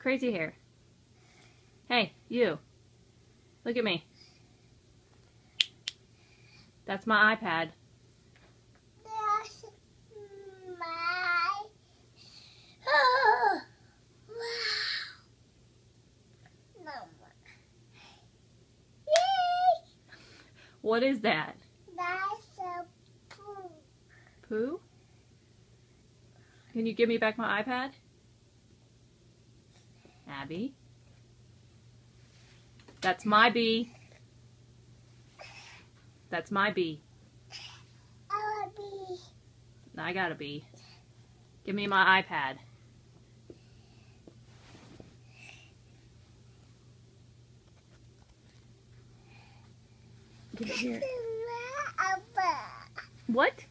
crazy hair. Hey, you. Look at me. That's my iPad. That's my... Oh, wow. No more. Yay! What is that? That's a poo. Poo? Can you give me back my iPad? Abby? That's my bee. That's my bee. I want be. I got a bee. Give me my iPad. Give it here. What?